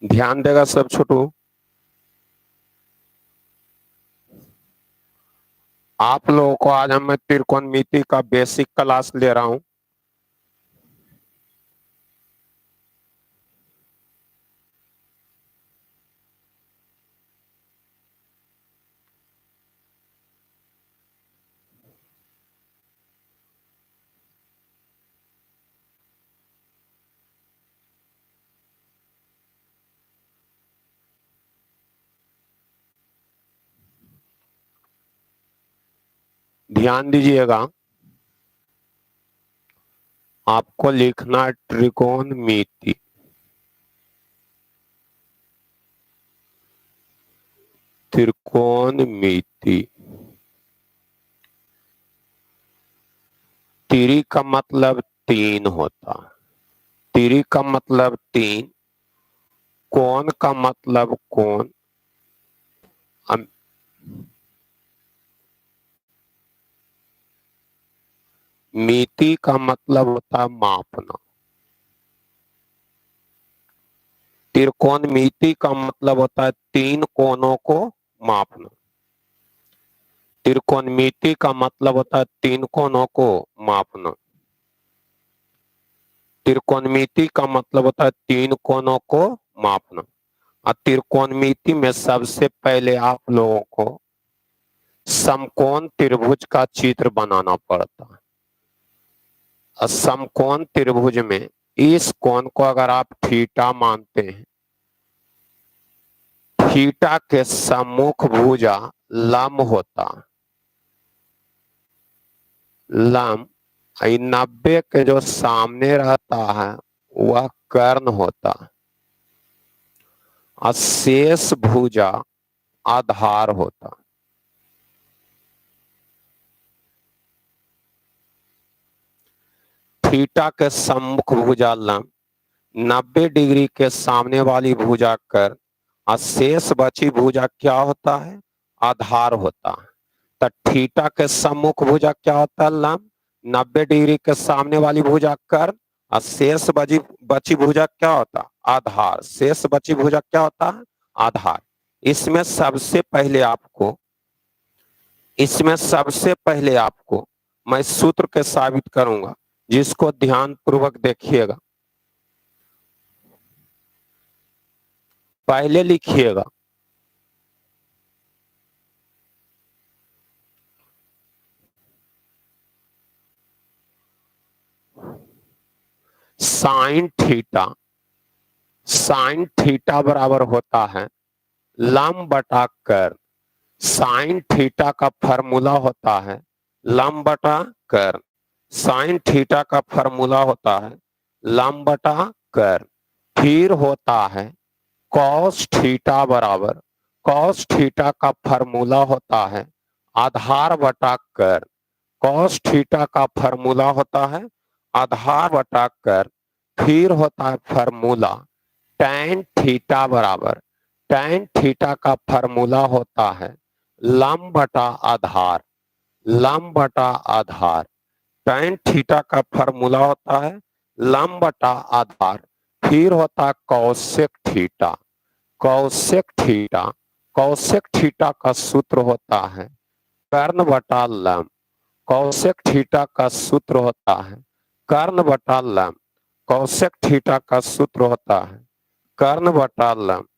ध्यान देगा सब छोटू। आप लोगों को आज मैं त्रिकोणमिति का बेसिक क्लास ले रहा हूं। ध्यान दीजिएगा, आपको लिखना है त्रिकोणमिति। त्रिकोणमिति। तिरी का मतलब तीन होता है। तिरी का मतलब तीन, कोण का मतलब कोण। मिति का मतलब होता है मापना। त्रिकोणमिति का मतलब होता है तीन कोणों को मापना। त्रिकोणमिति का मतलब होता है तीन कोणों को मापना। त्रिकोणमिति का मतलब होता है तीन कोणों को मापना। और त्रिकोणमिति में सबसे पहले आप लोगों को समकोण त्रिभुज का चित्र बनाना पड़ता है। और समकोण त्रिभुज में इस कोण को अगर आप थीटा मानते हैं, थीटा के सम्मुख भुजा लंब होता है। लंब 90 के जो सामने रहता है वह कर्ण होता है। और शेष भुजा आधार होता। थीटा के सम्मुख भुजा लंब, 90 डिग्री के सामने वाली भुजा कर्ण, और शेष बची भुजा क्या होता है? आधार होता है। तो थीटा के सम्मुख भुजा क्या होता है? लंब। 90 डिग्री के सामने वाली भुजा कर्ण, और शेष बची भुजा क्या होता है? आधार। शेष बची भुजा क्या होता है? आधार। इसमें सबसे पहले आपको मैं सूत्र के साबित करूंगा, जिसको ध्यान पूर्वक देखिएगा। पहले लिखिएगा साइन थीटा। साइन थीटा बराबर होता है लंब बटा कर्ण। साइन थीटा का फॉर्मूला होता है लंब बटा कर्ण। साइन थीटा का फॉर्मूला होता है लंब बटा कर्ण। फिर होता है कॉस थीटा बराबर, कॉस थीटा का फॉर्मूला होता है आधार बटा कर्ण। कॉस थीटा का फॉर्मूला होता है आधार बटा कर्ण। फिर होता है फॉर्मूला tan थीटा बराबर, tan थीटा का फॉर्मूला होता है लंब बटा आधार, लंब बटा आधार। tan थीटा का फॉर्मूला होता है लंब बटा आधार। फिर होता है Kaushik theta. Kaushik theta, Kaushik theta का सूत्र होता है कर्ण बटा लंब। कौशिक थीटा का सूत्र होता है कर्ण बटा लंब। कौशिक थीटा का सूत्र होता है कर्ण बटा लंब।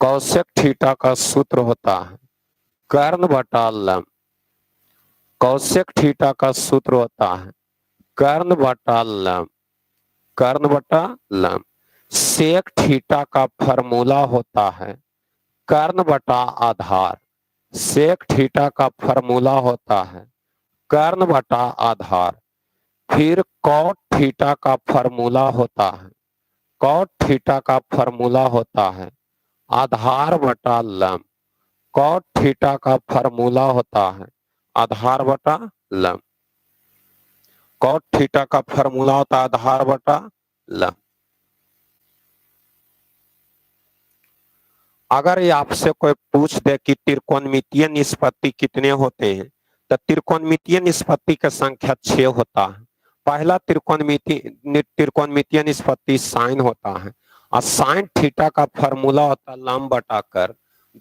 कौशिक थीटा का सूत्र होता है कर्ण बटा लंब। कौशिक थीटा का सूत्र होता है कर्ण बटा लंब, कर्ण बटा लंब। सेक थीटा का फॉर्मूला होता है कर्ण बटा आधार। सेक थीटा का फॉर्मूला होता है कर्ण बटा आधार। फिर कॉट थीटा का फॉर्मूला होता है, कॉट थीटा का फॉर्मूला होता है आधार बटा लंब। कॉट थीटा का फॉर्मूला होता है आधार बटा लंब। कॉट थीटा का फॉर्मूला होता है आधार बटा लंब। अगर ये आपसे कोई पूछ दे कि त्रिकोणमितीय निष्पत्ति कितने होते हैं, तो त्रिकोणमितीय निष्पत्ति का संख्या 6 होता है। पहला त्रिकोणमितीय निष्पत्ति साइन होता है, और साइन थीटा का फॉर्मूला होता है लंब बटा कर।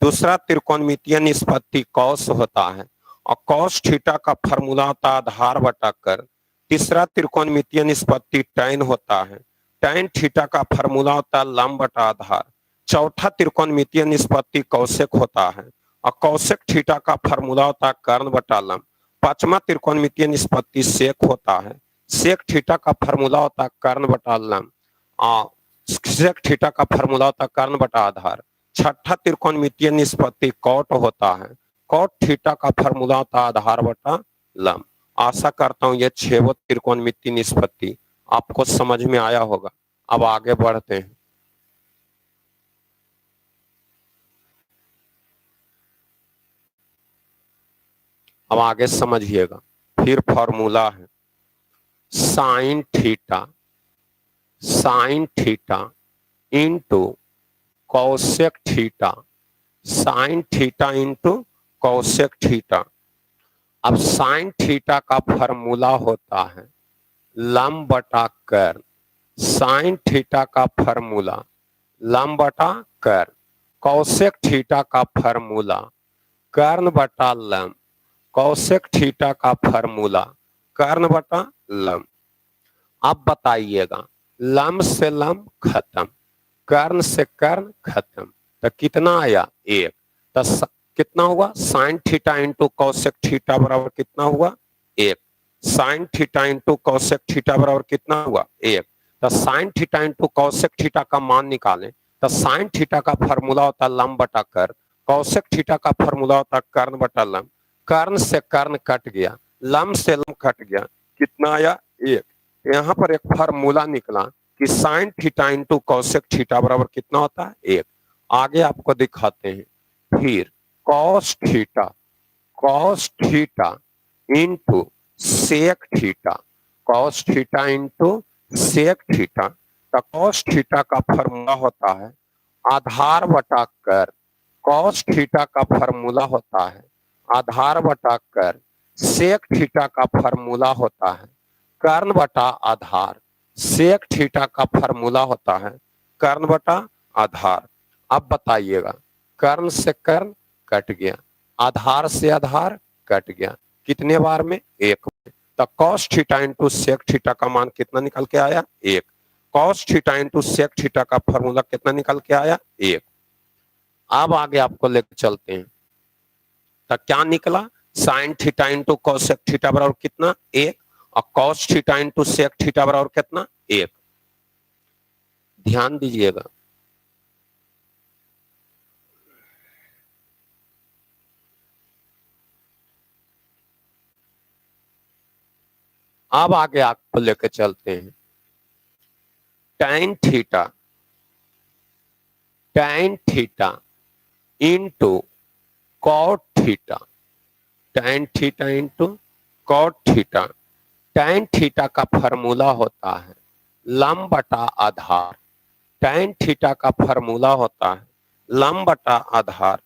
दूसरा त्रिकोणमितीय निष्पत्ति कॉस होता है और कॉस थीटा का फॉर्मूला होता है आधार बटा कर। तीसरा त्रिकोणमितीय निष्पत्ति टैन होता है, टैन थीटा का फॉर्मूला होता है लंब बटा आधार। चौथा त्रिकोणमितीय निष्पत्ति कौशिक होता है और कौशिक थीटा का फॉर्मूला होता है कर्ण बटा लंब। पांचवा त्रिकोणमितीय निष्पत्ति सेक होता है, सेक थीटा का फॉर्मूला होता है कर्ण बटा लंब और सेक थीटा का फॉर्मूला होता है कर्ण बटा आधार। छठा त्रिकोणमितीय निष्पत्ति कॉट होता है, कॉट थीटा का फॉर्मूला होता है आधार बटा लंब। आशा करता हूं ये 6 त्रिकोणमितीय निष्पत्ति आपको समझ में आया होगा। अब आगे बढ़ते हैं। अब आगे समझिएगा। फिर फॉर्मूला है sign theta into Kaushik theta, sine theta into Kaushik theta. अब साइन थीटा का फॉर्मूला होता है लंब बटा कर्ण, साइन थीटा का फॉर्मूला लंब बटा कर्ण। कौशिक थीटा का फॉर्मूला कर्ण बटा लंब, कौशिक थीटा का फॉर्मूला कर्ण बटा लंब। अब बताइएगा लंब से लंब खत्म, कर्ण से कर्ण खत्म, तो कितना आया 1। तो कितना हुआ sign theta into Kaushik theta बराबर कितना हुआ 1। Sign theta into Kaushik theta बराबर कितना हुआ 1। तो sign theta into Kaushik theta का मान निकालें तो साइन थीटा का फॉर्मूला होता है लंब बटा कर्ण, कौशिक थीटा का फॉर्मूला होता है कर्ण बटा लंब। कर्ण से कर्ण कट गया, लंब से लंब कट गया, कितना आया 1। यहाँ पर एक फॉर्मूला निकला कि sign theta into Kaushik theta बराबर कितना होता है 1। आगे आपको दिखाते हैं। फिर cos theta into sec theta, cos theta into sec theta. तो कॉस थीटा का फॉर्मूला होता है आधार बटा कर, कॉस थीटा का फॉर्मूला होता है आधार बटा कर। सेक थीटा का फॉर्मूला होता है कर्ण बटा आधार, सेक थीटा का फॉर्मूला होता है कर्ण बटा आधार। अब बताइएगा कर्ण से कर्ण कट गया, आधार से आधार कट गया, कितने बार में 1 में। तो cos theta into sec theta का मान कितना निकल के आया 1। Cos theta into sec theta का फॉर्मूला कितना निकल के आया 1। अब आगे आपको लेकर चलते हैं। तो क्या निकला sine theta into cosec theta बराबर कितना 1 और cos theta into sec theta बराबर कितना 1। ध्यान दीजिएगा। अब आगे आपको लेकर चलते हैं। Tan theta into cot theta, tan theta into cot theta. Tan theta का फॉर्मूला होता है लंब बटा आधार, टैन थीटा का फॉर्मूला होता है लंब बटा आधार।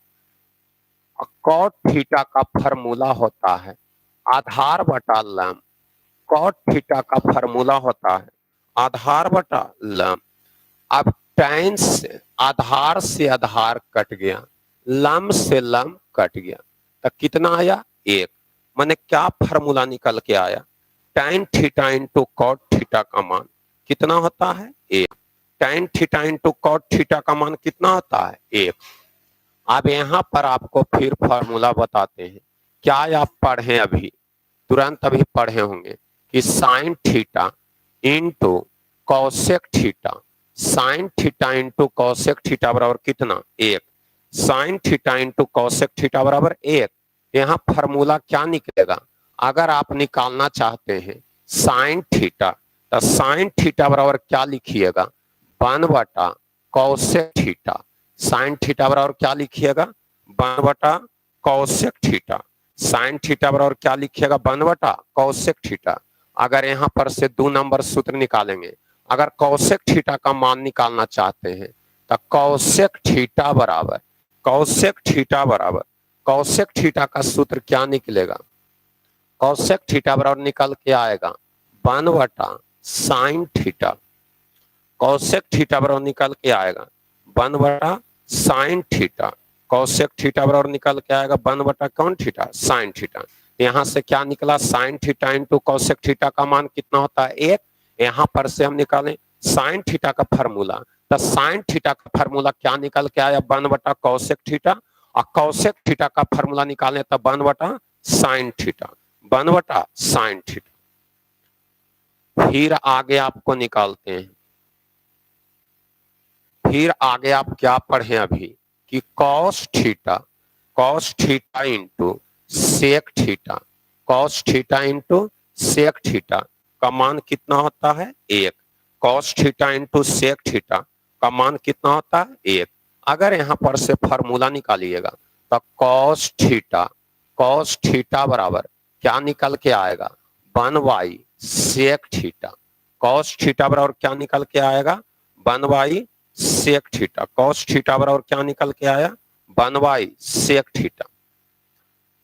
कॉट थीटा का फॉर्मूला होता है आधार बटा लंब, कॉट थीटा का फॉर्मूला होता है आधार बटा लंब। अब टैन से आधार कट गया, लंब से लंब कट गया, तो कितना आया 1। माने क्या फॉर्मूला निकल के आया tan theta into cot theta का मान कितना होता है 1। Tan theta into cot theta का मान कितना होता है 1। अब यहां पर आपको फिर फॉर्मूला बताते हैं। क्या आप पढ़े अभी तुरंत अभी पढ़े होंगे कि sign theta into Kaushik theta, sine theta into Kaushik theta बराबर कितना 1। Sign theta into Kaushik theta बराबर 1। यहाँ फॉर्मूला क्या निकलेगा अगर आप निकालना चाहते हैं साइन थीटा, तो साइन थीटा बराबर क्या लिखिएगा 1 बटा कौशिक थीटा। साइन थीटा बराबर क्या लिखिएगा 1 बटा कौशिक थीटा। साइन थीटा बराबर क्या लिखिएगा 1 बटा कौशिक थीटा। अगर यहाँ पर से 2 नंबर सूत्र निकालेंगे, अगर कौशिक थीटा का मान निकालना चाहते हैं तो कौशिक थीटा बराबर कौशिक थीटा का सूत्र क्या निकलेगा, कौशिक थीटा बराबर निकल के आएगा 1 बटा साइन थीटा। कौसेक थीटा बराबर निकल के आएगा 1/sin थीटा। कौसेक थीटा बराबर निकल के आएगा 1/कौन थीटा, साइन थीटा। यहां से क्या निकला, साइन थीटा इंटू कौसेक थीटा का मान कितना होता है 1। यहां पर से हम निकालें साइन थीटा का फार्मूला, तो साइन थीटा का फार्मूला क्या निकल के आया 1/कौसेक थीटा, और कौसेक थीटा का फार्मूला निकालें तो 1/साइन थीटा, 1/साइन थीटा। फिर आगे आपको निकालते हैं, फिर आगे आप क्या पढ़े अभी कि cos theta into sec theta, cos theta into sec theta का मान कितना होता है 1। Cos theta into sec theta का मान कितना होता है 1। अगर यहां पर से फॉर्मूला निकालिएगा तो कॉस थीटा बराबर क्या निकल के आएगा 1/सेक थीटा। कॉस थीटा बराबर क्या निकल के आएगा 1/सेक थीटा। कॉस थीटा बराबर क्या निकल के आया 1/सेक थीटा।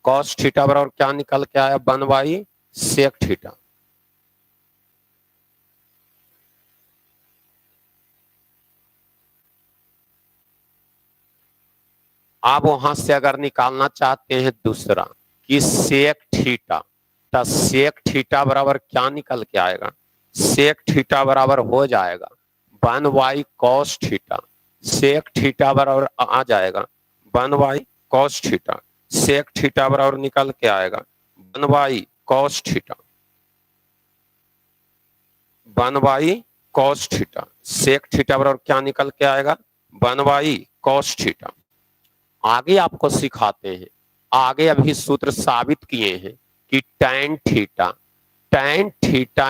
कॉस थीटा बराबर क्या निकल के आया 1/सेक थीटा। आप वहां से अगर निकालना चाहते हैं दूसरा कि सेक थीटा, तो सेक थीटा बराबर क्या निकल के आएगा, सेक थीटा बराबर हो जाएगा 1/कॉस थीटा। सेक थीटा बराबर आ जाएगा 1/कॉस थीटा। सेक थीटा बराबर निकल के आएगा 1/कॉस थीटा, 1/कॉस थीटा। सेक थीटा बराबर क्या निकल के आएगा 1/कॉस थीटा। आगे आपको सिखाते हैं, आगे अभी सूत्र साबित किए हैं कि tan theta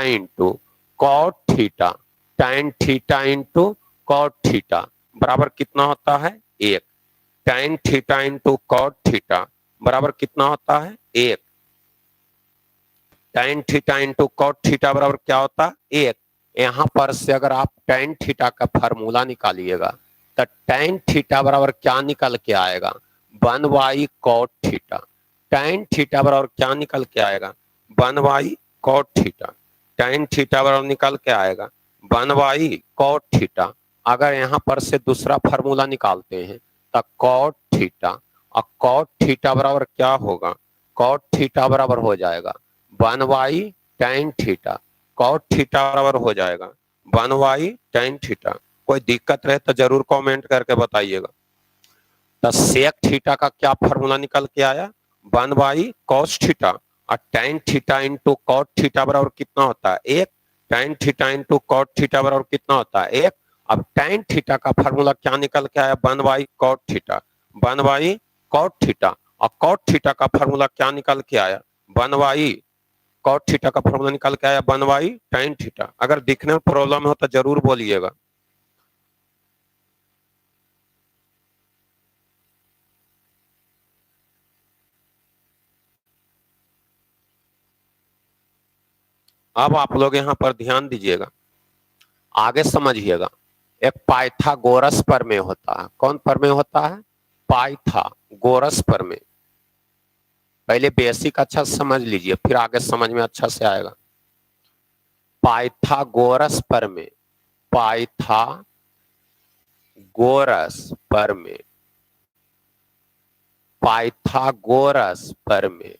into cot theta, tan theta into cot theta बराबर कितना होता है 1। tan theta into cot theta बराबर कितना होता है 1। tan theta into cot theta बराबर क्या होता है 1। यहां पर से अगर आप tan थीटा का फार्मूला निकालिएगा तो tan थीटा बराबर क्या निकल के आएगा 1/कॉट थीटा। tan थीटा बराबर क्या निकल के आएगा 1/कॉट थीटा। tan थीटा बराबर निकल के आएगा 1/कॉट थीटा। अगर यहां पर से दूसरा फार्मूला निकालते हैं तो कॉट थीटा, और कॉट थीटा बराबर क्या होगा, कॉट थीटा बराबर हो जाएगा 1/tan थीटा। कॉट थीटा बराबर हो जाएगा 1/tan थीटा। कोई दिक्कत रहे तो जरूर कमेंट करके बताइएगा। तो सेक थीटा का क्या फार्मूला निकल के आया 1/कॉस थीटा, और tan theta into cot theta बराबर कितना होता है 1। tan theta into cot theta बराबर कितना होता है 1। अब tan थीटा का फार्मूला क्या निकल के आया 1/कॉट थीटा, 1/कॉट थीटा। और कॉट थीटा का फार्मूला क्या निकल के आया 1/कॉट थीटा का फार्मूला निकल के आया 1/tan थीटा। अगर दिखने में प्रॉब्लम हो तो जरूर बोलिएगा। अब आप लोग यहां पर ध्यान दीजिएगा, आगे समझिएगा। एक पाइथागोरस प्रमेय होता है। कौन प्रमेय होता है, पाइथागोरस प्रमेय। पहले बेसिक अच्छा समझ लीजिए, फिर आगे समझ में अच्छा से आएगा। पाइथागोरस प्रमेय, पाइथागोरस प्रमेय, पाइथागोरस प्रमेय,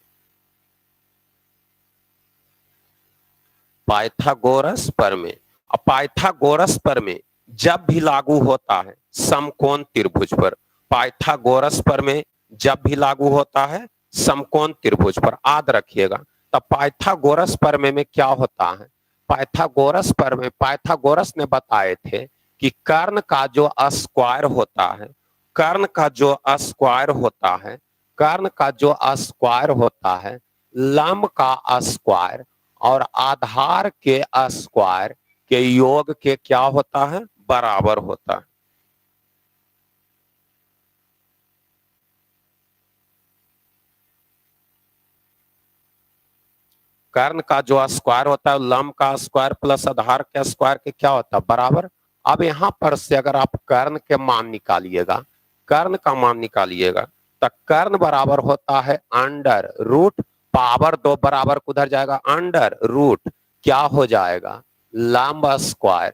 पाइथागोरस प्रमेय। अब पाइथागोरस प्रमेय जब भी लागू होता है समकोण त्रिभुज पर, पाइथागोरस प्रमेय जब भी लागू होता है समकोण त्रिभुज पर, याद रखिएगा। तो पाइथागोरस प्रमेय में क्या होता है, पाइथागोरस प्रमेय, पाइथागोरस ने बताए थे कि कर्ण का जो स्क्वायर होता है, कर्ण का जो स्क्वायर होता है, कर्ण का जो स्क्वायर होता है, लंब का स्क्वायर और आधार के स्क्वायर के योग के क्या होता है, बराबर होता है। कर्ण का जो स्क्वायर होता है लंब का स्क्वायर प्लस आधार के स्क्वायर के क्या होता है, बराबर। अब यहां पर से अगर आप कर्ण के मान निकालिएगा, कर्ण का मान निकालिएगा, तो कर्ण बराबर होता है अंडर रूट, पावर 2 बराबर उधर जाएगा अंडर रूट, क्या हो जाएगा लंब स्क्वायर,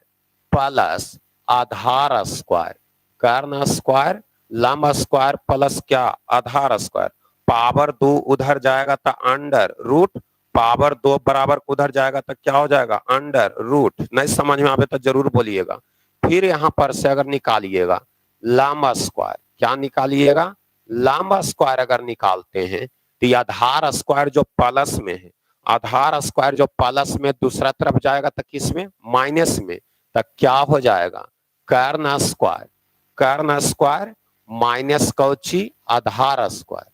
प्लस आधार स्क्वायर, कर्ण स्क्वायर लंब स्क्वायर प्लस क्या आधार स्क्वायर, पावर 2 उधर जाएगा तो अंडर रूट, पावर 2 बराबर उधर जाएगा तो क्या हो जाएगा अंडर रूट। नहीं समझ में आवे तो जरूर बोलिएगा। फिर यहां पर से अगर निकालिएगा लंब स्क्वायर, क्या निकालिएगा लंब स्क्वायर अगर निकालते हैं तो ये आधार स्क्वायर जो प्लस में है, आधार स्क्वायर जो प्लस में दूसरा तरफ जाएगा तो किस में माइनस में, तो क्या हो जाएगा कर्ण स्क्वायर, कर्ण स्क्वायर माइनस कौची आधार स्क्वायर,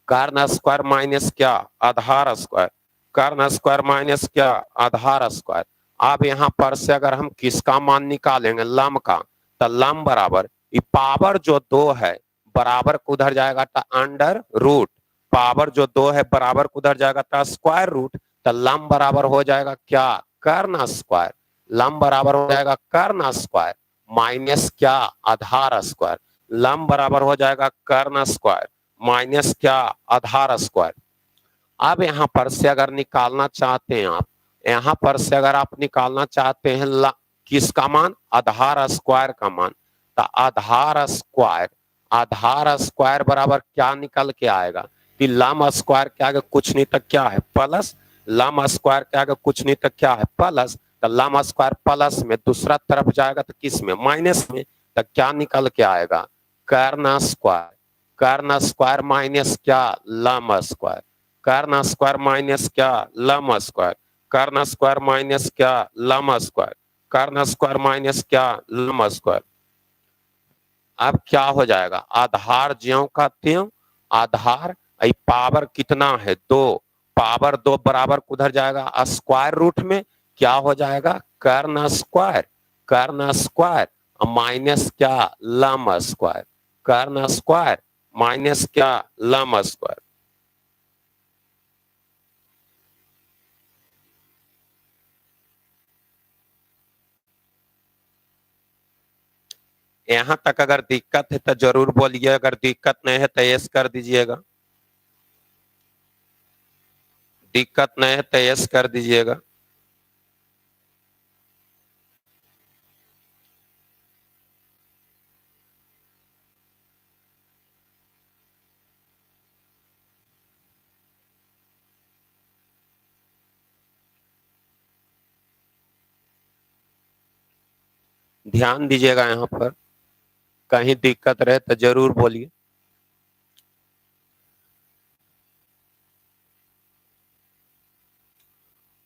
कर्ण स्क्वायर माइनस क्या आधार स्क्वायर, कर्ण स्क्वायर माइनस क्या आधार स्क्वायर। अब यहां पर से अगर हम किसका मान निकालेंगे लंब का, तो लंब बराबर ये पावर जो 2 है बराबर उधर जाएगा तो अंडर रूट, पावर जो 2 है बराबर उधर जाएगा तो स्क्वायर रूट, तो लंब बराबर हो जाएगा क्या कर्ण स्क्वायर, लंब बराबर हो जाएगा कर्ण स्क्वायर माइनस क्या आधार स्क्वायर, लंब बराबर हो जाएगा कर्ण स्क्वायर माइनस क्या आधार स्क्वायर। अब यहां पर से अगर निकालना चाहते हैं आप, यहां पर से अगर आप निकालना चाहते हैं किसका मान आधार स्क्वायर का मान, तो आधार स्क्वायर, आधार स्क्वायर बराबर क्या निकल के आएगा कि लंब स्क्वायर के आगे कुछ नहीं तो क्या है प्लस, लंब स्क्वायर के आगे कुछ नहीं तो क्या है प्लस, तो लंब स्क्वायर प्लस में दूसरा तरफ जाएगा तो किस में माइनस में, तो क्या निकल के आएगा कर्ण स्क्वायर, कर्ण स्क्वायर माइनस क्या लंब स्क्वायर, कर्ण स्क्वायर माइनस क्या लंब स्क्वायर, कर्ण स्क्वायर माइनस क्या लंब स्क्वायर, कर्ण स्क्वायर माइनस क्या लंब स्क्वायर। अब क्या हो जाएगा आधार ज्यों का त्यों, आधार पावर कितना है 2, पावर 2 बराबर उधर जाएगा स्क्वायर रूट में, क्या हो जाएगा कर्ण स्क्वायर, कर्ण स्क्वायर माइनस क्या लंब स्क्वायर, कर्ण स्क्वायर माइनस क्या लंब स्क्वायर। यहां तक अगर दिक्कत है तो जरूर बोलिए, अगर दिक्कत नहीं है तो यस कर दीजिएगा, दिक्कत नहीं है तो यस कर दीजिएगा। ध्यान दीजिएगा यहाँ पर, कहीं दिक्कत रहे तो जरूर बोलिए।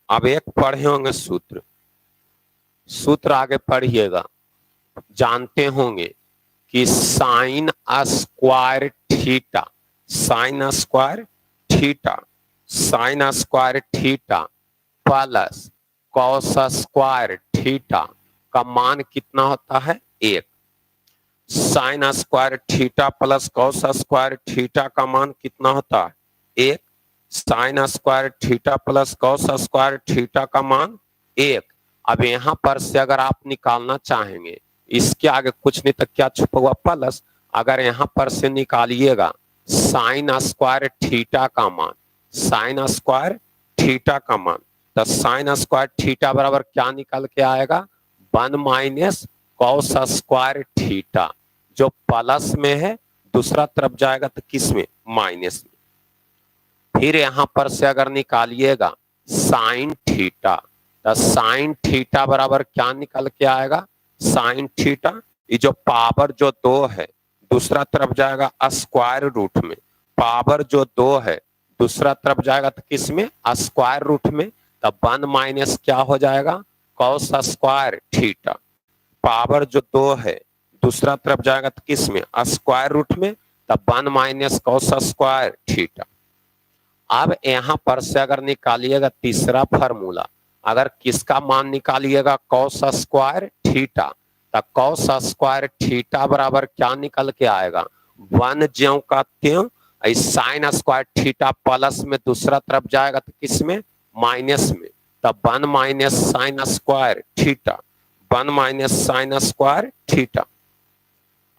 अब एक पढ़े होंगे सूत्र, सूत्र आगे पढ़िएगा, जानते होंगे कि sine square theta, sine square theta, sine square theta plus cos square theta का मान कितना होता है 1, sine square theta plus cos square theta का मान कितना होता है 1, sine square theta plus cos square theta का मान 1। अब यहां पर से अगर आप निकालना चाहेंगे इसके आगे कुछ नहीं तो क्या छुपा हुआ प्लस, अगर यहां पर से निकालिएगा साइन स्क्वायर थीटा का मान, साइन स्क्वायर थीटा का मान, तो साइन स्क्वायर थीटा बराबर क्या निकल के आएगा 1 माइनस कॉस स्क्वायर थीटा, जो प्लस में है दूसरा तरफ जाएगा तो किस में माइनस में। फिर यहां पर से अगर निकालिएगा साइन थीटा, तो साइन थीटा बराबर क्या निकल के आएगा साइन थीटा, ये जो पावर जो 2 है दूसरा तरफ जाएगा स्क्वायर रूट में, पावर जो 2 है दूसरा तरफ जाएगा तो किस में स्क्वायर रूट में, तब 1 माइनस क्या हो जाएगा कॉस स्क्वायर थीटा, पावर जो 2 है दूसरा तरफ जाएगा तो किस में स्क्वायर रूट में, तब 1 माइनस कॉस स्क्वायर थीटा। अब यहां पर से अगर निकालिएगा तीसरा फार्मूला, अगर किसका मान निकालिएगा कॉस स्क्वायर थीटा, तो कॉस स्क्वायर थीटा बराबर क्या निकल के आएगा 1 ज्यों का त्यों, साइन स्क्वायर थीटा प्लस में दूसरा तरफ जाएगा तो किस में माइनस में, तब 1 minus sine square theta, 1 minus sine square theta.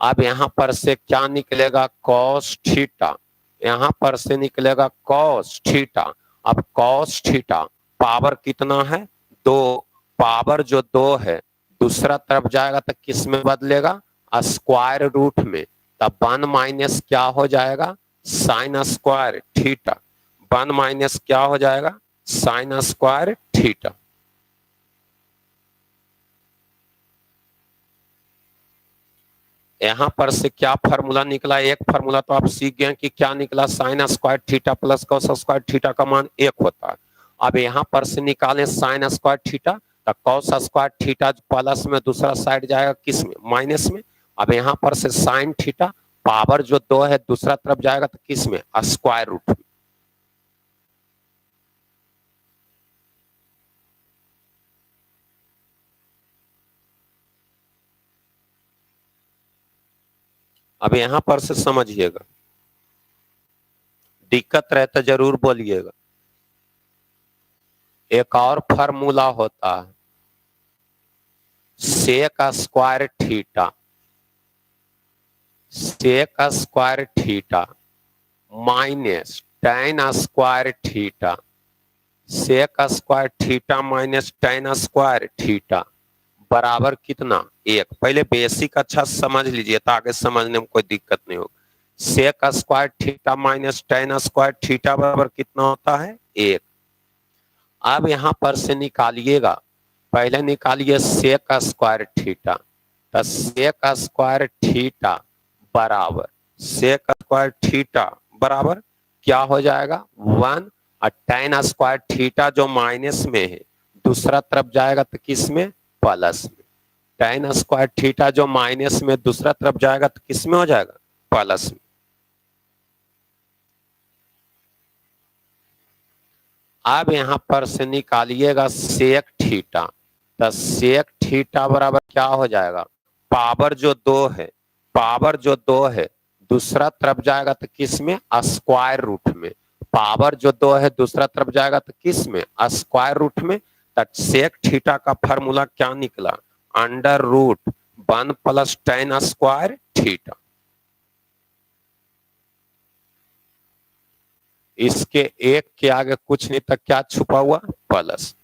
अब यहां पर से क्या निकलेगा कॉस थीटा, यहां पर से निकलेगा कॉस थीटा। अब कॉस थीटा पावर कितना है 2, पावर जो 2 है दूसरा तरफ जाएगा तो किस में बदलेगा, स्क्वायर रूट में। तब 1 माइनस क्या हो जाएगा, साइन स्क्वायर थीटा। 1 माइनस क्या हो जाएगा, साइन स्क्वायर थीटा। यहां पर से क्या फार्मूला निकला, एक फार्मूला तो आप सीख गए कि क्या निकला, sine square theta plus cos square theta का मान 1 होता है। अब यहां पर से निकालें साइन स्क्वायर थीटा, तो कॉस स्क्वायर थीटा प्लस में दूसरा साइड जाएगा किस में, माइनस में। अब यहां पर से साइन थीटा पावर जो 2 है दूसरा तरफ जाएगा तो किस में, स्क्वायर रूट में। अब यहां पर से समझिएगा, दिक्कत रहे तो जरूर बोलिएगा। एक और फार्मूला होता है sec square theta, sec square theta minus tan square theta, sec square theta minus tan square theta बराबर कितना, 1। पहले बेसिक अच्छा समझ लीजिए ताकि समझने में कोई दिक्कत नहीं हो। Sec square theta minus tan square theta बराबर कितना होता है, 1। अब यहां पर से निकालिएगा, पहले निकालिए सेक स्क्वायर थीटा, तो सेक स्क्वायर थीटा बराबर, सेक स्क्वायर थीटा बराबर क्या हो जाएगा, 1। और tan स्क्वायर थीटा जो माइनस में है दूसरा तरफ जाएगा तो किस में, प्लस में। tan स्क्वायर थीटा जो माइनस में दूसरा तरफ जाएगा तो किस में हो जाएगा, प्लस में। अब यहां पर से निकालिएगा सेक थीटा, तो सेक थीटा बराबर क्या हो जाएगा, पावर जो 2 है, पावर जो 2 है दूसरा तरफ जाएगा तो किस में, स्क्वायर रूट में। पावर जो 2 है दूसरा तरफ जाएगा तो किस में, स्क्वायर रूट में। तो सेक थीटा का फार्मूला क्या निकला, under root 1 plus tan square theta. इसके एक के आगे कुछ नहीं तक क्या छुपा हुआ, प्लस।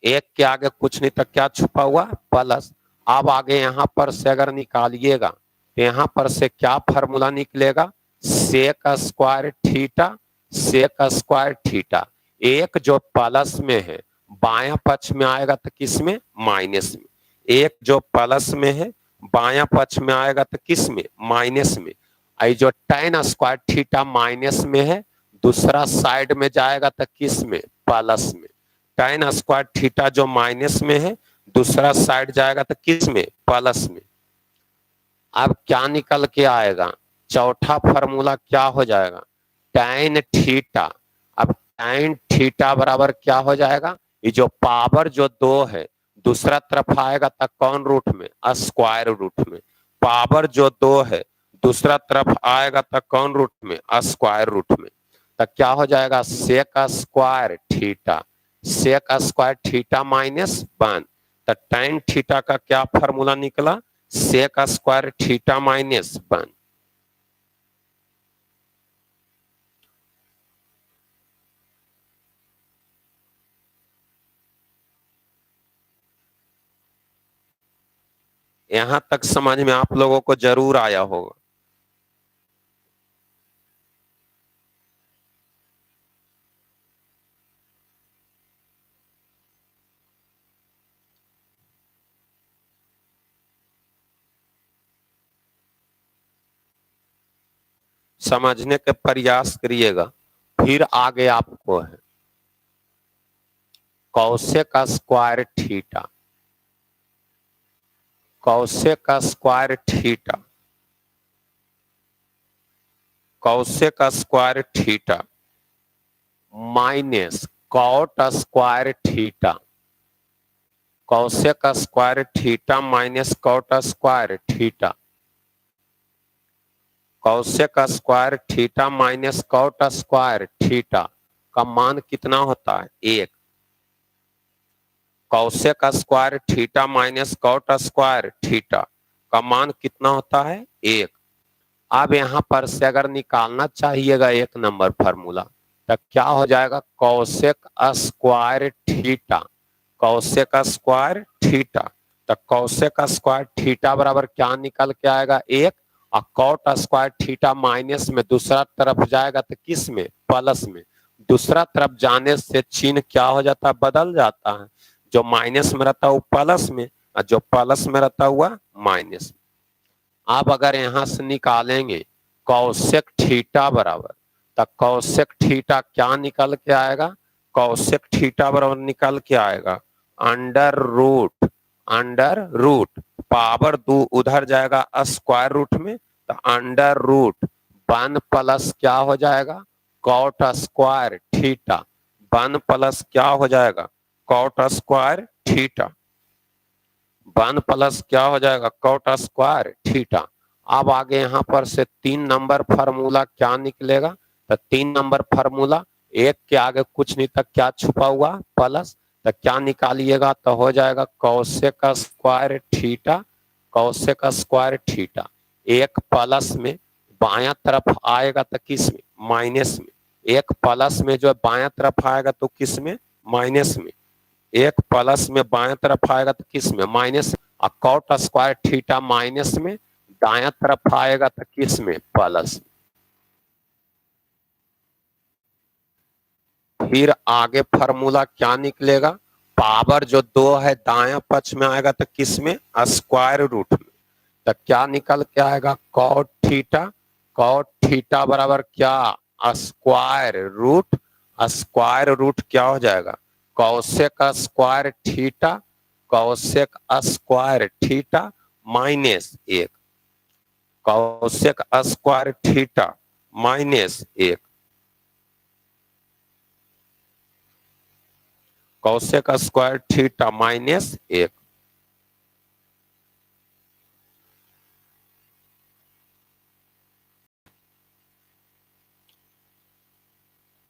एक के आगे कुछ नहीं तक क्या छुपा हुआ, प्लस। अब आगे यहां पर से अगर निकालिएगा तो यहां पर से क्या फार्मूला निकलेगा, sec square theta, sec square theta. एक जो प्लस में है बायां पक्ष में आएगा तो किस में, माइनस में। एक जो प्लस में है बायां पक्ष में आएगा तो किस में, माइनस में। आई जो tan स्क्वायर थीटा माइनस में है दूसरा साइड में जाएगा तो किस में, प्लस में। tan स्क्वायर थीटा जो माइनस में है दूसरा साइड जाएगा तो किस में, प्लस में। अब क्या निकल के आएगा, चौथा फार्मूला क्या हो जाएगा, tan थीटा। अब tan थीटा बराबर क्या हो जाएगा, ये जो पावर जो 2 है दूसरा तरफ आएगा तक कौन रूट में, स्क्वायर रूट में। पावर जो 2 है दूसरा तरफ आएगा तक कौन रूट में, स्क्वायर रूट में। तो क्या हो जाएगा, sec square theta, sec square theta minus 1। तो tan थीटा का क्या फार्मूला निकला, सेक स्क्वायर थीटा माइनस 1। यहां तक समझ में आप लोगों को जरूर आया होगा। समझने के प्रयास करिएगा। फिर आगे आपको है cosec square theta, cosec square theta, cosec square theta minus cot square theta, cosec square theta minus cot square theta, cosec square theta minus cot square theta का मान कितना होता है, 1। Cosec square theta minus cot square theta का मान कितना होता है, 1। अब यहां पर से अगर निकालना चाहिएगा 1 नंबर फार्मूला तो क्या हो जाएगा, Kaushik square theta, cosec square theta तो कौसेक स्क्वायर थीटा बराबर क्या निकल के आएगा 1, और कॉट स्क्वायर थीटा माइनस में दूसरा तरफ जाएगा तो किस में, प्लस में। दूसरा तरफ जाने से चिन्ह क्या हो जाता है, बदल जाता है। जो माइनस में रहता है वो प्लस में, और जो प्लस में रहता हुआ माइनस में। अब अगर यहां से निकालेंगे कौसेक थीटा बराबर, तो कौसेक थीटा क्या निकल के आएगा, कौसेक थीटा बराबर निकल के आएगा अंडर रूट पावर 2 उधर जाएगा स्क्वायर रूट में, तो अंडर रूट 1 प्लस क्या हो जाएगा, कॉट स्क्वायर थीटा। 1 प्लस क्या हो जाएगा, कॉट स्क्वायर थीटा। 1 प्लस क्या हो जाएगा, कॉट स्क्वायर थीटा। अब आगे यहाँ पर से 3 नंबर फार्मूला क्या निकलेगा, तो 3 नंबर फार्मूला, एक के आगे कुछ नहीं तक क्या छुपा हुआ, प्लस। तो क्या निकालिएगा, तो हो जाएगा cosec square theta, cosec square theta. एक प्लस में बायां तरफ आएगा तो किस में, माइनस में। एक प्लस में जो बायां तरफ आएगा तो किस में, माइनस में। एक प्लस में बाएं तरफ आएगा तो किस में, माइनस। और कॉट स्क्वायर थीटा माइनस में दाएं तरफ आएगा तो किस में, प्लस। फिर आगे फार्मूला क्या निकलेगा, पावर जो 2 है दाएं पक्ष में आएगा तो किस में, स्क्वायर रूट में। तो क्या निकल के आएगा, कॉट थीटा बराबर क्या, स्क्वायर रूट क्या हो जाएगा, cosec square theta, cosec square theta minus 1, cosec square theta minus 1, cosec square theta minus 1।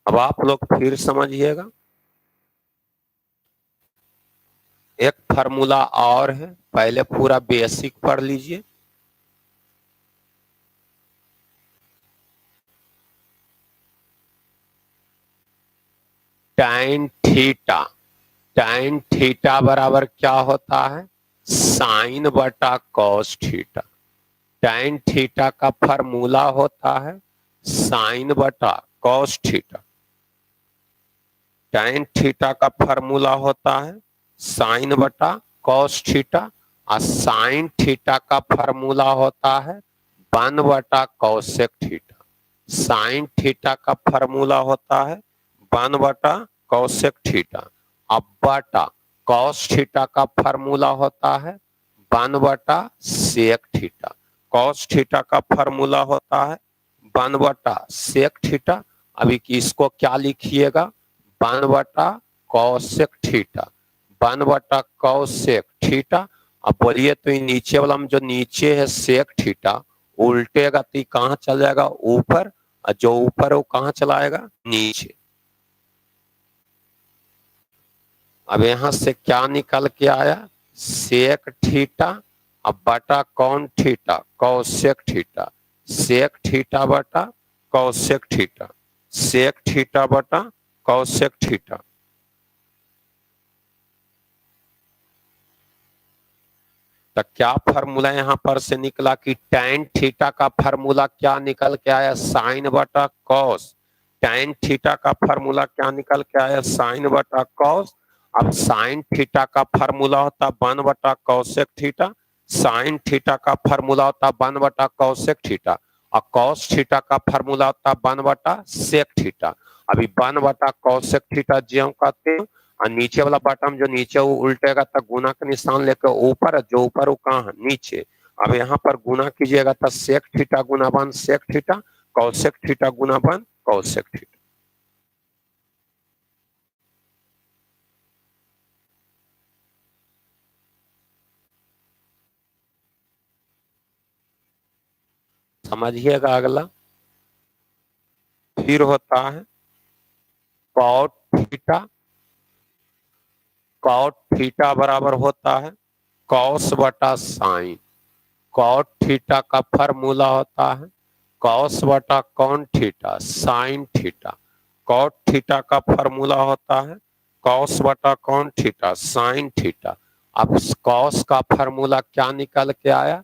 अब आप लोग फिर समझिएगा, एक फार्मूला और है, पहले पूरा बेसिक पढ़ लीजिए। tan थीटा बराबर क्या होता है, साइन बटा कॉस थीटा। tan थीटा का फार्मूला होता है साइन बटा कॉस थीटा। tan थीटा का फार्मूला होता है साइन बटा कॉस थीटा, और साइन थीटा का फार्मूला होता है 1 बटा कौसेक थीटा। साइन थीटा का फार्मूला होता है 1 बटा कौसेक थीटा। अब बटा कॉस थीटा का फार्मूला होता है 1 बटा सेक थीटा। कॉस थीटा का फार्मूला होता है 1 बटा सेक थीटा। अभी इसको क्या लिखिएगा, 1 बटा कौसेक थीटा, 1 बटा कौसेक थीटा। अब बोलिए तो नीचे वाला में जो नीचे है सेक थीटा उल्टेगा तो कहाँ चल जाएगा, ऊपर, और जो ऊपर है वो कहाँ चलाएगा, नीचे। अब यहां से क्या निकल के आया, सेक थीटा, अब बटा कौन थीटा, कौसेक थीटा। सेक थीटा बटा कौसेक थीटा, सेक थीटा बटा कौसेक थीटा। तो क्या फार्मूला यहां पर से निकला कि tan थीटा का फार्मूला क्या निकल के आया, साइन बटा कॉस। tan थीटा का फार्मूला क्या निकल के आया, साइन बटा कॉस। अब साइन थीटा का फार्मूला होता 1 बटा कौसेक थीटा, साइन थीटा का फार्मूला होता 1 बटा कौसेक थीटा, और कॉस थीटा का फार्मूला होता 1 बटा सेक थीटा। अभी 1 बटा कौसेक थीटा ज्यों कहते हैं, और नीचे वाला बटन जो नीचे वो उल्टेगा तो गुना का निशान लेकर ऊपर, जो ऊपर वो कहाँ है, नीचे। अब यहाँ पर गुना कीजिएगा तो सेक थीटा गुना 1 सेक थीटा, कौसेक थीटा गुना 1 कौसेक थीटा। समझिएगा अगला। फिर होता है कॉट थीटा, कॉट थीटा बराबर होता है कॉस बटा साइन। कॉट थीटा का फार्मूला होता है कॉस बटा कौन theta, sine theta. Cot theta का फार्मूला होता है कॉस बटा कौन थीटा, साइन थीटा। अब कॉस का फार्मूला क्या निकल के आया,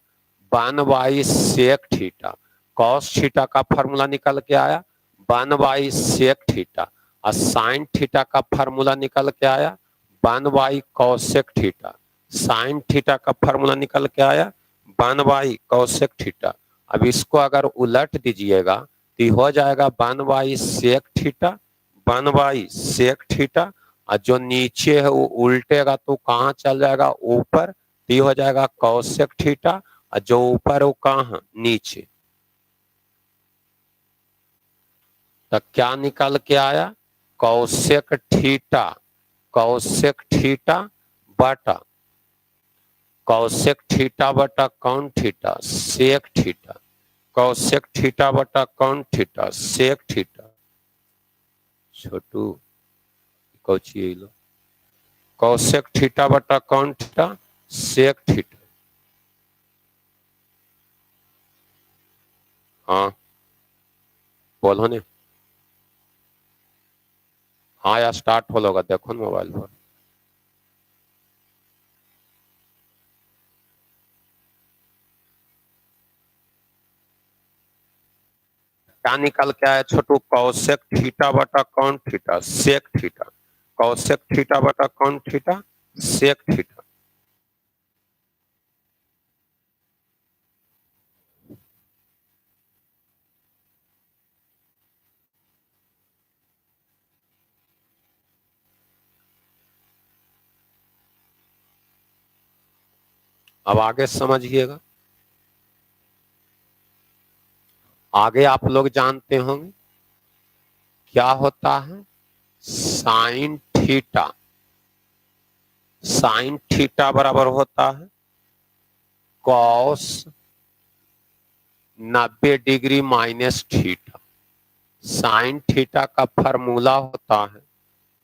1/sec थीटा। कॉस थीटा का फार्मूला निकल के आया 1/sec थीटा, और साइन थीटा का फार्मूला निकल के आया 1/cosec थीटा। साइन थीटा का फार्मूला निकल के आया 1/cosec थीटा। अब इसको अगर उलट दीजिएगा तो हो जाएगा 1/sec थीटा, 1/sec थीटा, और जो नीचे है वो उल्टेगा तो कहाँ चल जाएगा, ऊपर, तो ये हो जाएगा cosec थीटा, और जो ऊपर वो कहाँ, नीचे। तो क्या निकल के आया, cosec थीटा, cosec थीटा बटा cosec थीटा बटा कौन theta, sec theta. cosec theta बटा कौन थीटा, sec थीटा। छोटू कौची लो, cosec थीटा बटा कौन थीटा, sec थीटा। हाँ बोलो ने, हाँ या स्टार्ट हो लोगा, देखो ना मोबाइल पर। क्या निकल के आया छोटू, cosec थीटा बटा कौन theta, sec theta. cosec theta बटा कौन थीटा, sec थीटा। अब आगे समझिएगा, आगे आप लोग जानते होंगे क्या होता है, साइन थीटा। साइन थीटा बराबर होता है cos 90 degree minus theta. Sine theta का फॉर्मूला होता है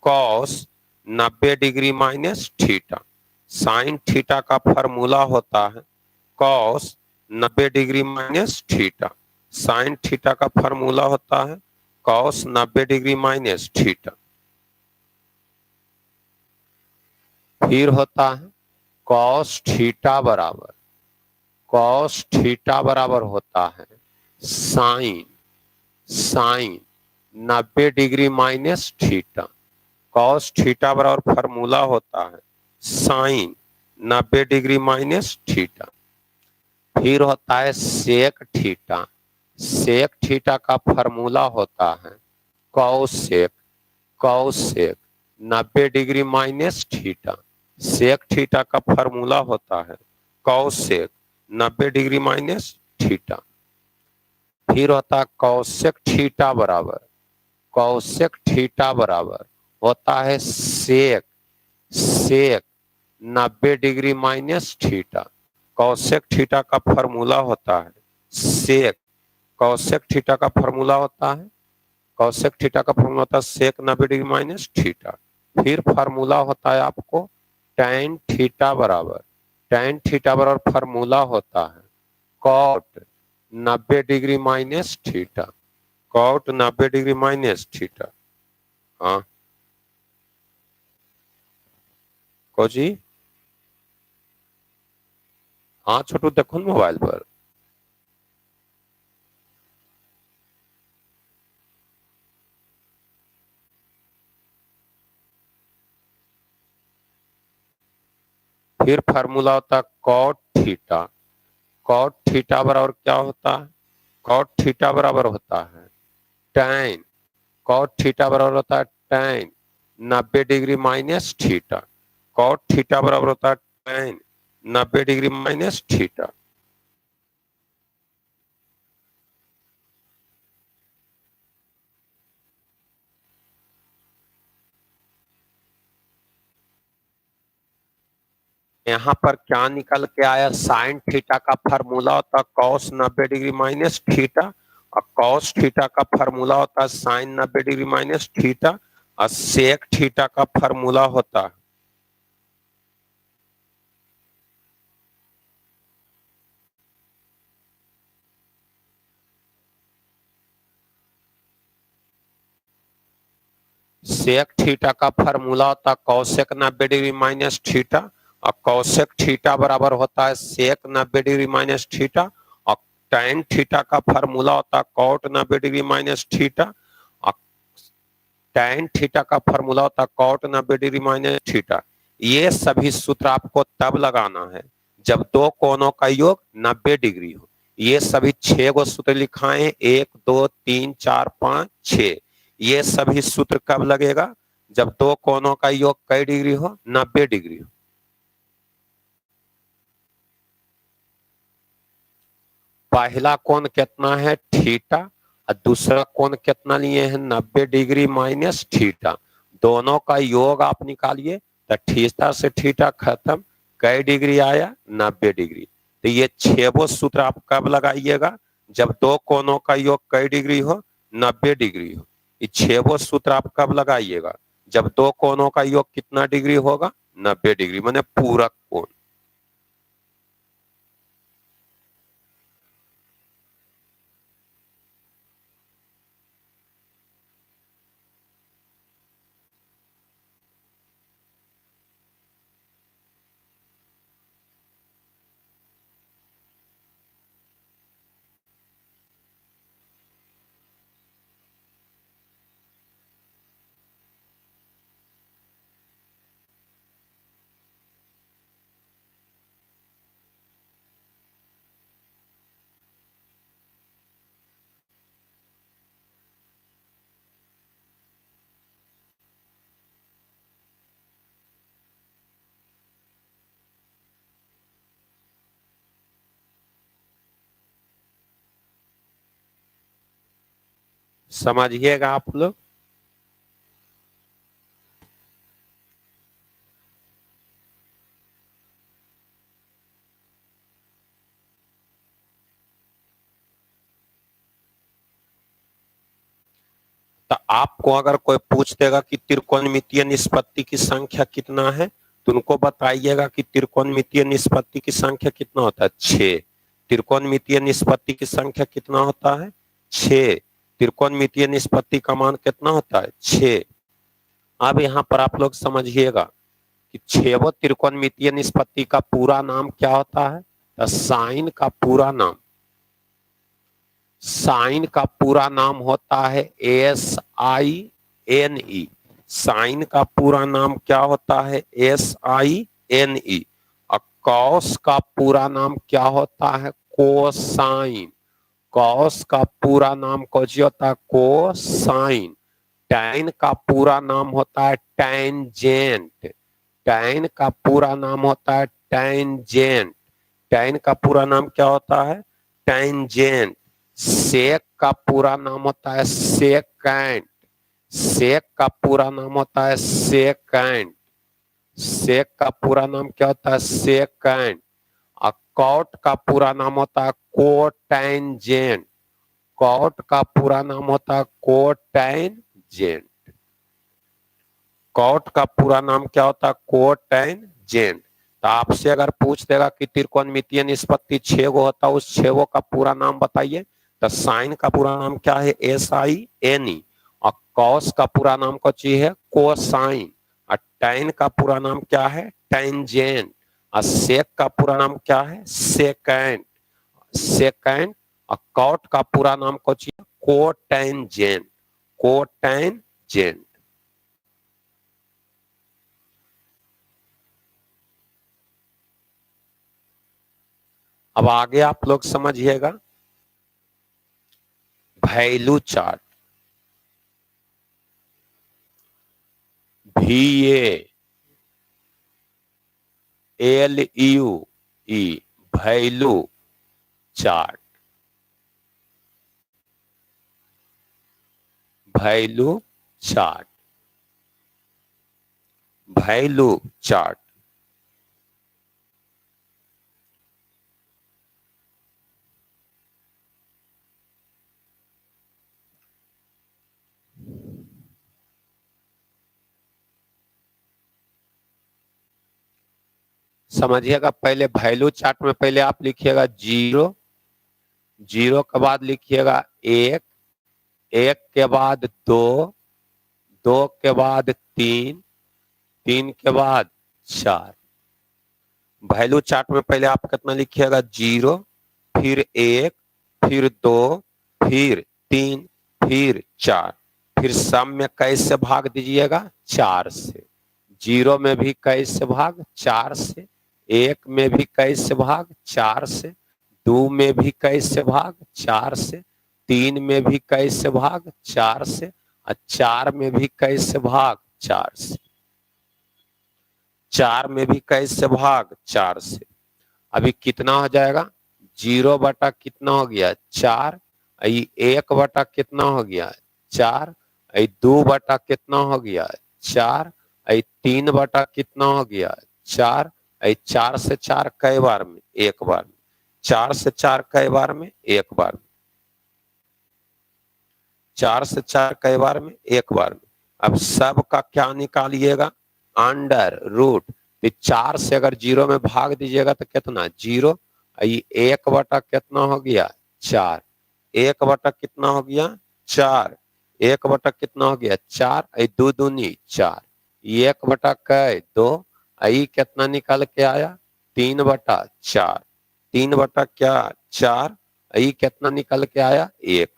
cos 90 degree minus theta. Sine theta का फॉर्मूला होता है cos 90 degree minus theta. Sine theta का फॉर्मूला होता है कॉस 90 डिग्री माइनस थीटा। फिर होता है कॉस थीटा बराबर, कॉस थीटा बराबर होता है sine, sine 90 degree minus theta. Cos theta बराबर फॉर्मूला होता है साइन 90 डिग्री माइनस थीटा। फिर होता है सेक थीटा। सेक थीटा का फॉर्मूला होता है cosec, cosec 90 degree minus theta. Sec theta का फॉर्मूला होता है कॉसेक 90 डिग्री माइनस थीटा। फिर होता है कॉसेक थीटा बराबर, कॉसेक थीटा बराबर होता है sec, sec 90 degree minus theta. Cosec theta का फॉर्मूला होता है सेक, कॉसेक थीटा का फॉर्मूला होता है, कॉसेक थीटा का फॉर्मूला होता है सेक 90 डिग्री माइनस थीटा। फिर फार्मूला होता है आपको tan थीटा बराबर, tan थीटा बराबर फार्मूला होता है cot 90 degree minus theta, cot 90 degree minus theta. हाँ जी, हाँ छोटू देखो ना मोबाइल पर। फिर फार्मूला होता है कॉट थीटा, कॉट थीटा बराबर क्या होता है, कॉट थीटा बराबर होता है tan, कॉट थीटा बराबर होता है tan 90 degree minus theta. Cot theta बराबर होता है tan 90 डिग्री माइनस थीटा। यहाँ पर क्या निकल के आया, साइन थीटा का फार्मूला होता है कॉस 90 डिग्री माइनस थीटा, और कॉस थीटा का फार्मूला होता है साइन 90 डिग्री माइनस थीटा, और सेक थीटा का फार्मूला होता है सेक थीटा का फार्मूला होता है कॉसेक 90 डिग्री माइनस थीटा, और कौसेक थीटा बराबर होता है सेक 90 डिग्री माइनस थीटा, और tan थीटा का फार्मूला होता है कॉट 90 डिग्री माइनस थीटा, और tan थीटा का फार्मूला होता है कॉट 90 डिग्री माइनस थीटा। ये सभी सूत्र आपको तब लगाना है जब दो कोणों का योग 90 डिग्री हो। ये सभी 6 गो सूत्र लिखाए हैं, 1 2 3 4 5 6। ये सभी सूत्र कब लगेगा? जब दो कोणों का योग कई डिग्री हो? 90 डिग्री हो। पहला कोण कितना है? थीटा, और दूसरा कोण कितना लिए हैं? 90 डिग्री माइनस थीटा। दोनों का योग आप निकालिए तो थीटा से थीटा खत्म, कई डिग्री आया? 90 डिग्री। तो ये 6 सूत्र आप कब लगाइएगा? जब दो कोणों का योग कई डिग्री हो? 90 डिग्री हो। ये 6 सूत्र आप कब लगाइएगा? जब दो कोणों का योग कितना डिग्री होगा? 90 डिग्री, माने पूरक कोण। समझिएगा आप लोग। तो आपको अगर कोई पूछ देगा कि त्रिकोणमितीय निष्पत्ति की संख्या कितना है, तो उनको बताइएगा कि त्रिकोणमितीय निष्पत्ति की संख्या कितना होता है? 6। त्रिकोणमितीय निष्पत्ति की संख्या कितना होता है? 6। त्रिकोणमितीय निष्पत्ति का मान कितना होता है? 6। अब यहाँ पर आप लोग समझिएगा कि 6 त्रिकोणमितीय निष्पत्ति का पूरा नाम क्या होता है? तो साइन का पूरा नाम, साइन का पूरा नाम होता है SINE। साइन का पूरा नाम क्या होता है? SINE। और कॉस का पूरा नाम क्या होता है? कोसाइन। कॉस का पूरा नाम कौन होता है? कोसाइन। टैन का पूरा नाम होता है टेंजेंट। टैन का पूरा नाम होता है टेंजेंट। टैन का पूरा नाम क्या होता है? टेंजेंट। सेक का पूरा नाम होता है सेकेंड। सेक का पूरा नाम होता है सेकेंड। सेक का पूरा नाम क्या होता है? सेकेंड। और कॉट का पूरा नाम होता है कोटेंजेंट। कॉट का पूरा नाम होता है कोटेंजेंट। कॉट का पूरा नाम क्या होता है? कोटेंजेंट। तो आपसे अगर पूछ देगा कि त्रिकोणमितीय निष्पत्ति 6 गो होता है, उस 6 का पूरा नाम बताइए, तो साइन का पूरा नाम क्या है? SINE। और कॉस का पूरा नाम कौन चीज है? कोसाइन। और टैन का पूरा नाम क्या है? टेंजेंट। और सेक का पूरा नाम क्या है? सेकेंड। सेकेंड। और कॉट का पूरा नाम कौन चीज है? कोटेंजेंट। कोटेंजेंट। अब आगे आप लोग समझिएगा value chart. VALUE, value chart. Value chart. Value chart. समझिएगा, पहले वैल्यू चार्ट में पहले आप लिखिएगा 0, 0 के बाद लिखिएगा 1, 1 के बाद 2, 2 के बाद 3, 3 के बाद 4। वैल्यू चार्ट में पहले आप कितना लिखिएगा 0, फिर 1, फिर 2, फिर 3, फिर 4, फिर सम में कैसे भाग दीजिएगा 4 से, 0 में भी कैसे भाग 4 से, 1 में भी कैसे भाग 4 से, 2 में भी कैसे भाग 4 से, 3 में भी कैसे भाग 4 से, और 4 में भी कैसे भाग 4 से, 4 में भी कैसे भाग 4 से। अभी कितना हो जाएगा 0 बटा कितना हो गया 4, 1 बटा कितना हो गया 4, 2 बटा कितना हो गया 4, 3 बटा कितना हो गया 4, 4 से 4 कई बार में एक बार में, 4 से 4 कई बार में एक बार में, 4 से 4 कई बार में एक बार में। अब सब का क्या निकालिएगा अंडर रूट, 4 से अगर 0 में भाग दीजिएगा तो कितना 0, 1 बटा कितना हो गया 4, 1 बटा कितना हो गया 4, 1 बटा कितना हो गया 4, 2 दूनी 4, 1 बटा कै 2, कितना निकल के आया 3 बटा 4, 3 बटा क्या 4, कितना निकल के आया 1।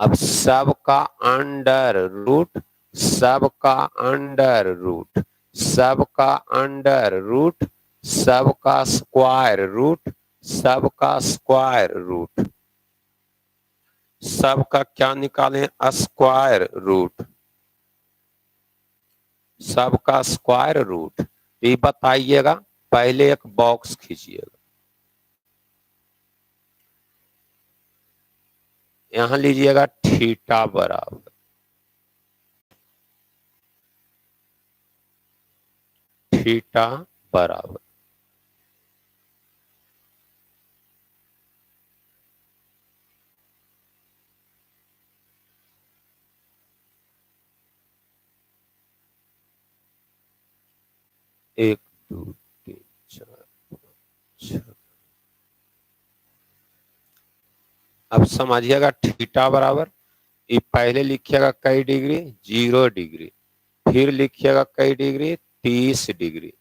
अब सबका अंडर रूट, सबका अंडर रूट, सबका अंडर रूट, सबका स्क्वायर रूट, सबका स्क्वायर रूट, सबका क्या निकालें स्क्वायर रूट, सबका स्क्वायर रूट। ये बताइएगा, पहले एक बॉक्स खींचिएगा, यहां लीजिएगा थीटा बराबर थीटा बराबर एक 2 3 4 5 6। अब समझिएगा थीटा बराबर, ये पहले लिखिएगा कई डिग्री 0 डिग्री, फिर लिखिएगा कई डिग्री 30 डिग्री,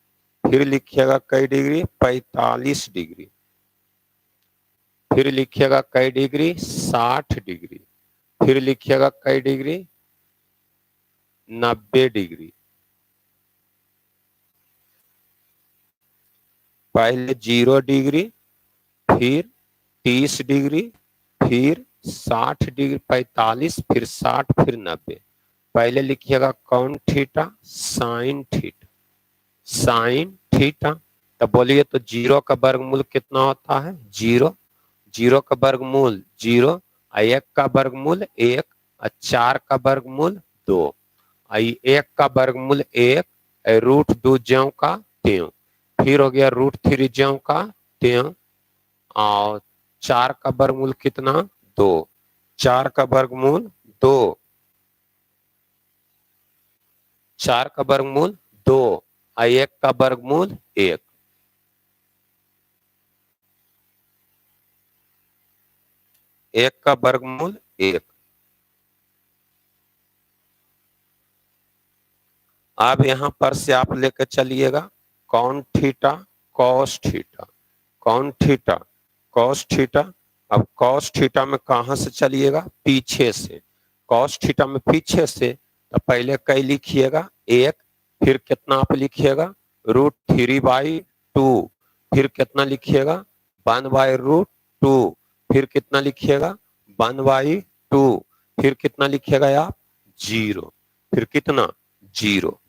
फिर लिखिएगा कई डिग्री 45 डिग्री, फिर लिखिएगा कई डिग्री 60 डिग्री, फिर लिखिएगा कई डिग्री 90 डिग्री। पहले 0 डिग्री, फिर 30 डिग्री, फिर 60 डिग्री 45, फिर 60, फिर 90। पहले लिखिएगा कौन theta sine theta, sine theta. तब बोलिए तो 0 का वर्गमूल कितना होता है 0, 0 का वर्गमूल 0, 1 का वर्गमूल 1, 4 का वर्गमूल 2, 1 का वर्गमूल 1, रूट 2 ज्यों का त्यों, फिर हो गया रूट 3 ज्यों का त्यों, और 4 का वर्गमूल कितना 2, 4 का वर्गमूल 2, 4 का वर्गमूल 2, 1 का वर्गमूल 1। एक का वर्गमूल 1। अब यहां पर से आप लेकर चलिएगा कौन थीटा कॉस थीटा, कौन थीटा कॉस थीटा। अब कॉस थीटा में कहां से चलिएगा पीछे से, कॉस थीटा में पीछे से, तो पहले कई लिखिएगा 1, फिर कितना आप लिखिएगा रूट 3/2, फिर कितना लिखिएगा 1/√2, फिर कितना लिखिएगा 1/2, फिर कितना लिखिएगा आप 0, फिर कितना 0।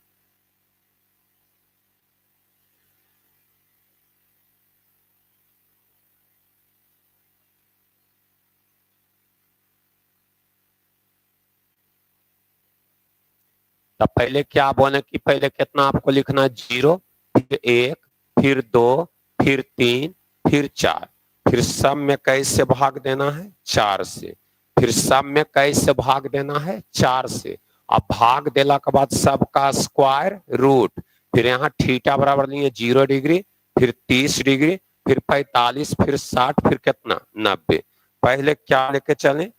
तब पहले क्या बोले कि पहले कितना आपको लिखना 0, फिर 1, फिर 2, फिर 3, फिर 4, फिर सब में कैसे भाग देना है 4 से, फिर सब में कैसे भाग देना है 4 से। अब भाग देला के बाद सबका स्क्वायर रूट, फिर यहाँ थीटा बराबर लिए 0 डिग्री, फिर 30 डिग्री, फिर 45, फिर 60, फिर कितना 90। पहले क्या लेके चले,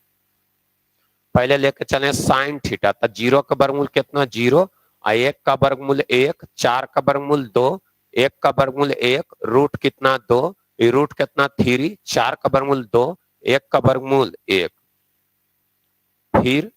पहले लेके चले साइन थीटा, तो 0 का वर्गमूल कितना 0, एक का वर्गमूल 1, 4 का वर्गमूल 2, 1 का वर्गमूल 1, रूट कितना 2, रूट कितना 3, 4 का वर्गमूल 2, 1 का वर्गमूल 1। फिर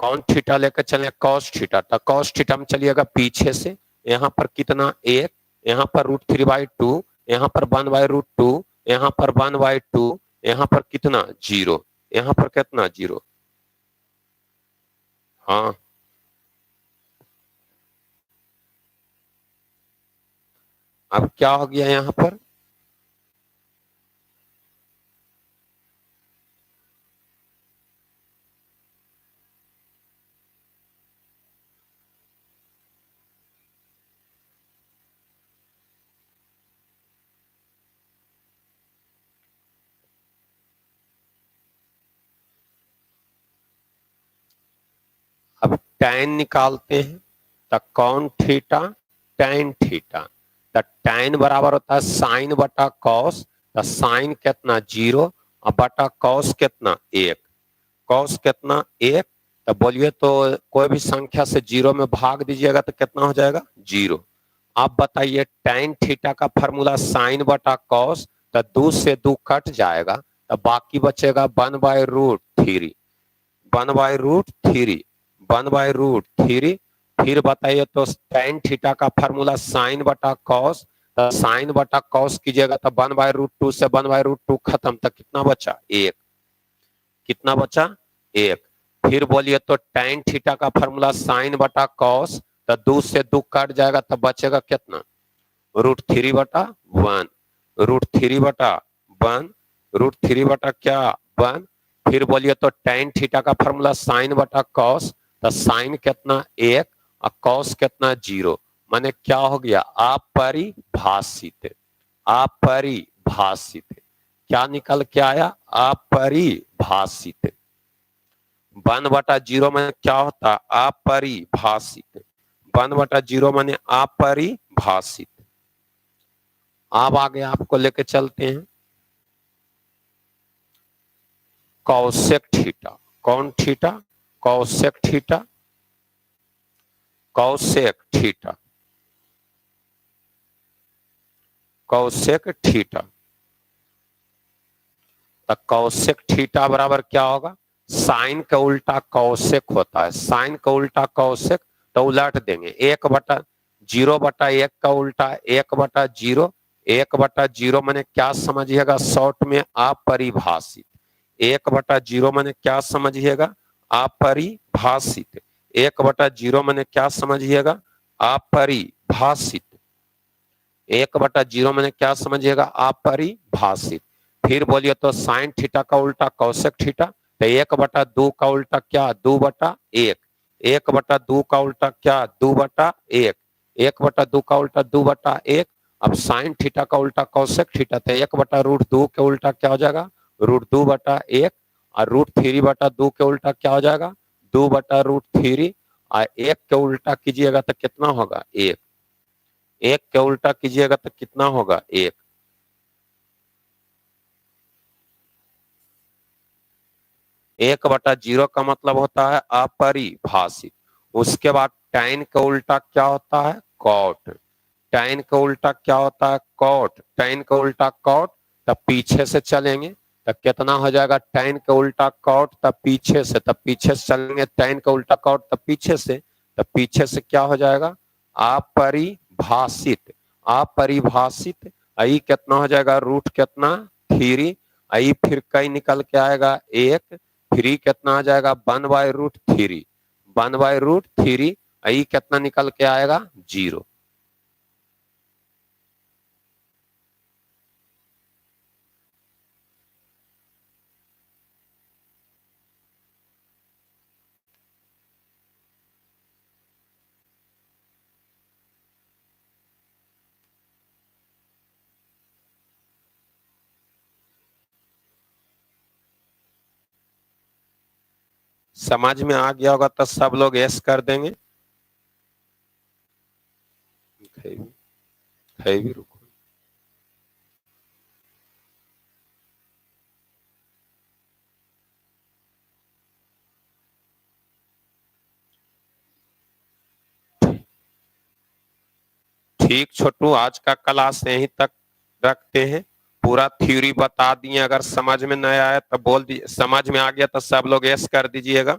कौन थीटा लेकर चले, कॉस थीटा। तो कॉस थीटा में चलिएगा पीछे से, यहाँ पर कितना 1, यहाँ पर √3/2, यहाँ पर 1/√2, यहाँ पर 1/2, यहाँ पर कितना 0, यहाँ पर कितना 0। हाँ, अब क्या हो गया यहाँ पर, अब tan निकालते हैं। तो कौन थीटा, tan थीटा। तो tan बराबर होता है साइन बटा कॉस। तो साइन कितना 0 और बटा कॉस कितना 1, कॉस कितना 1। तो बोलिए तो कोई भी संख्या से 0 में भाग दीजिएगा तो कितना हो जाएगा 0। आप बताइए tan थीटा का फॉर्मूला साइन बटा कॉस। तो 2 से 2 कट जाएगा, तो बाकी बचेगा 1/√3, 1/√3, 1/√3। फिर बताइए तो tan थीटा का फॉर्मूला साइन बटा कॉस। तो साइन बटा कॉस कीजिएगा तो 1/√2 से 1/√2 खत्म, तो कितना बचा 1, कितना बचा 1। फिर बोलिए तो tan थीटा का फॉर्मूला साइन बटा कॉस। तो 2 से 2 कट जाएगा तो बचेगा कितना √3/1, √3/1, √3 बटा क्या 1। फिर बोलिए तो tan थीटा का फॉर्मूला साइन बटा कॉस। तो साइन कितना 1 और कॉस कितना 0, माने क्या हो गया अपरिभाषित, अपरिभाषित। क्या निकल के आया अपरिभाषित। 1/0 में क्या होता अपरिभाषित, 1/0 माने अपरिभाषित। अब आगे आपको लेके चलते हैं कौसेक थीटा। कौन थीटा, कौसेक थीटा, कौसेक थीटा, कौसेक थीटा। तो कौसेक थीटा बराबर क्या होगा, साइन का उल्टा कौसेक होता है, साइन का उल्टा कौसेक। तो उलट देंगे 1/0/1 का उल्टा 1/0, 1/0 मैंने क्या समझिएगा शॉर्ट में अपरिभाषित, 1/0 मैंने क्या समझिएगा अपरिभाषित, 1/0 मैंने क्या समझिएगा अपरिभाषित, 1/0 मैंने क्या समझिएगा अपरिभाषित। फिर बोलिए तो साइन थीटा का उल्टा कौशिक थीटा। तो 1/2 का उल्टा क्या 2/1, 1/2 का उल्टा क्या 2/1, 1/2 का उल्टा 2/1। अब साइन थीटा का उल्टा कौशिक थीटा, तो 1/√2 के उल्टा क्या हो जाएगा √2/1, और √3/2 के उल्टा क्या हो जाएगा 2/√3, और 1 के उल्टा कीजिएगा तो कितना होगा 1, 1 के उल्टा कीजिएगा तो कितना होगा 1। 1/0 का मतलब होता है अपरिभाषित। उसके बाद tan का उल्टा क्या होता है कॉट, tan का उल्टा क्या होता है कॉट, tan का उल्टा कॉट। तब पीछे से चलेंगे तब कितना हो जाएगा tan का उल्टा कॉट, तब पीछे से, तब पीछे से चलेंगे tan का उल्टा कॉट, तब पीछे से, तब पीछे से क्या हो जाएगा अपरिभाषित, अपरिभाषित। आई कितना हो जाएगा रूट कितना 3, आई फिर कई निकल के आएगा 1, 3 कितना आ जाएगा 1/√3, 1/√3। आई कितना निकल के आएगा 0। समझ में आ गया होगा तो सब लोग यस कर देंगे। है भी रुको, ठीक छोटू, आज का क्लास यहीं तक रखते हैं। पूरा थ्योरी बता दिए, अगर समझ में नहीं आया तो बोल दीजिए, समझ में आ गया तो सब लोग यस कर दीजिएगा।